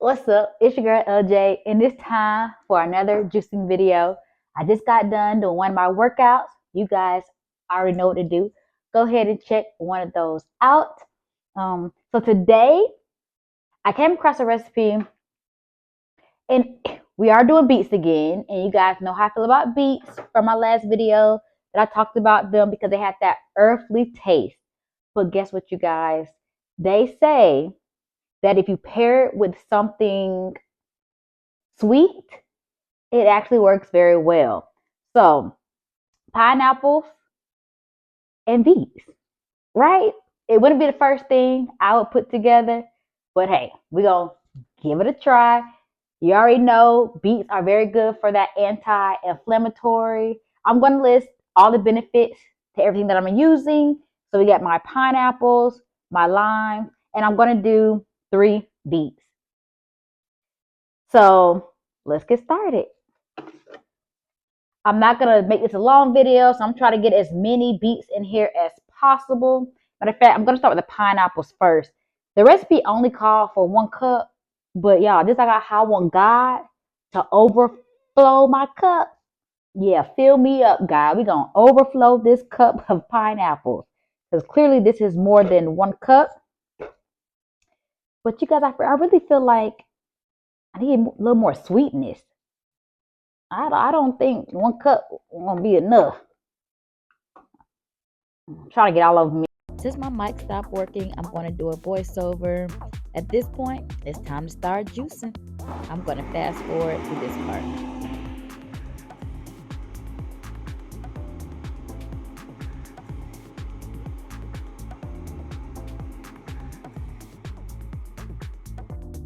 What's up? It's your girl LJ, and it's time for another juicing video. I just got done doing one of my workouts. You guys already know what to do. Go ahead and check one of those out. So today I came across a recipe, and we are doing beets again. And you guys know how I feel about beets from my last video that I talked about them because they had that earthly taste. But guess what, you guys? They say that if you pair it with something sweet, it actually works very well. So, pineapples and beets, right? It wouldn't be the first thing I would put together, but hey, we're going to give it a try. You already know beets are very good for that anti-inflammatory. I'm going to list all the benefits to everything that I'm using. So, we got my pineapples, my limes, and I'm going to do 3 beets. So, let's get started. I'm not going to make this a long video, so I'm trying to get as many beets in here as possible. Matter of fact, I'm going to start with the pineapples first. The recipe only called for 1 cup, but y'all, this I got how I want God to overflow my cup. Yeah, fill me up, God. We're going to overflow this cup of pineapples because clearly this is more than 1 cup. But you guys, I really feel like I need a little more sweetness. I don't think 1 cup won't be enough. I'm trying to get all of them. Since my mic stopped working, I'm going to do a voiceover. At this point, it's time to start juicing. I'm going to fast forward to this part.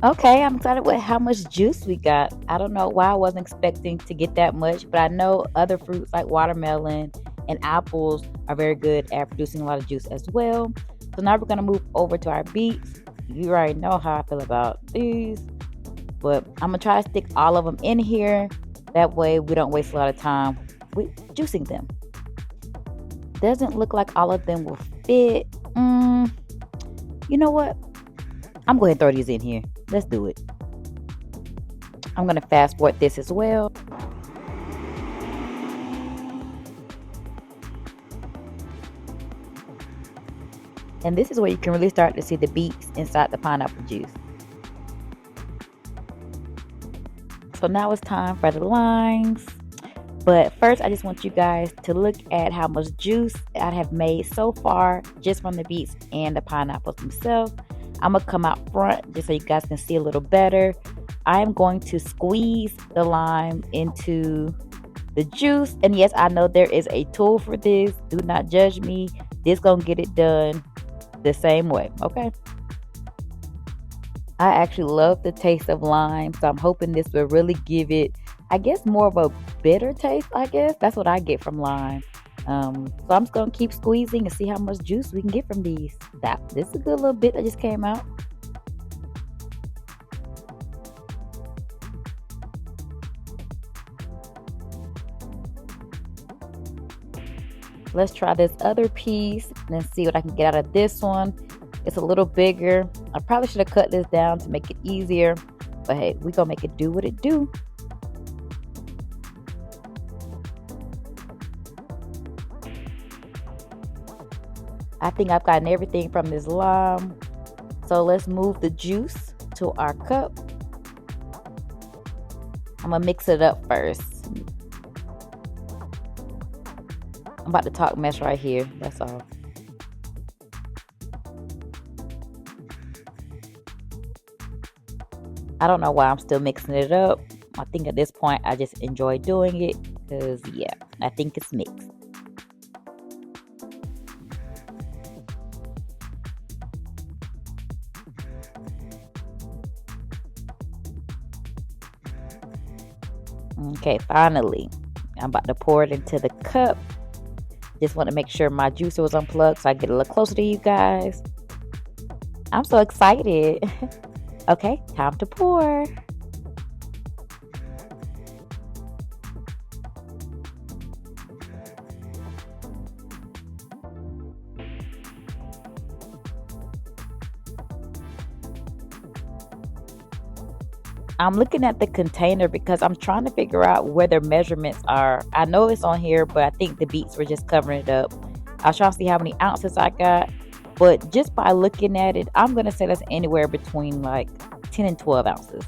Okay, I'm excited with how much juice we got. I don't know why I wasn't expecting to get that much, but I know other fruits like watermelon and apples are very good at producing a lot of juice as well. So now we're going to move over to our beets. You already know how I feel about these, but I'm going to try to stick all of them in here. That way we don't waste a lot of time with juicing them. Doesn't look like all of them will fit. You know what? I'm going to throw these in here. Let's do it. I'm going to fast forward this as well. And this is where you can really start to see the beets inside the pineapple juice. So now it's time for the limes. But first, I just want you guys to look at how much juice I have made so far just from the beets and the pineapples themselves. I'm going to come out front just so you guys can see a little better. I'm going to squeeze the lime into the juice. And yes, I know there is a tool for this. Do not judge me. This going to get it done the same way, okay? I actually love the taste of lime, so I'm hoping this will really give it, I guess, more of a bitter taste, I guess. That's what I get from lime. So I'm just going to keep squeezing and see how much juice we can get from these. This is a good little bit that just came out. Let's try this other piece and see what I can get out of this one. It's a little bigger. I probably should have cut this down to make it easier. But hey, we're going to make it do what it do. I think I've gotten everything from this lime. So let's move the juice to our cup. I'm going to mix it up first. I'm about to talk mess right here. That's all. I don't know why I'm still mixing it up. I think at this point I just enjoy doing it because, yeah, I think it's mixed. Okay, finally, I'm about to pour it into the cup. Just want to make sure my juicer was unplugged so I get a little closer to you guys. I'm so excited. Okay, time to pour. I'm looking at the container because I'm trying to figure out where their measurements are. I know it's on here, but I think the Beets were just covering it up. I was trying to see how many ounces I got, but just by looking at it, I'm gonna say that's anywhere between like 10 and 12 ounces.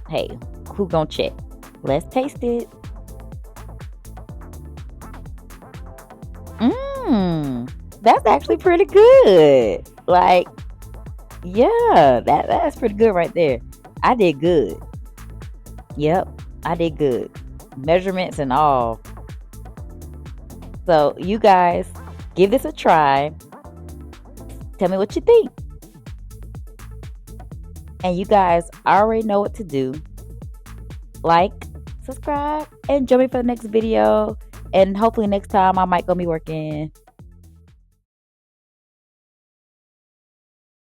Hey, who gonna check? Let's taste it. That's actually pretty good. Like, yeah, that's pretty good right there. I did good. Yep, I did good. Measurements and all. So you guys give this a try. Tell me what you think. And you guys already know what to do. Like, subscribe, and join me for the next video. And hopefully next time I might go be working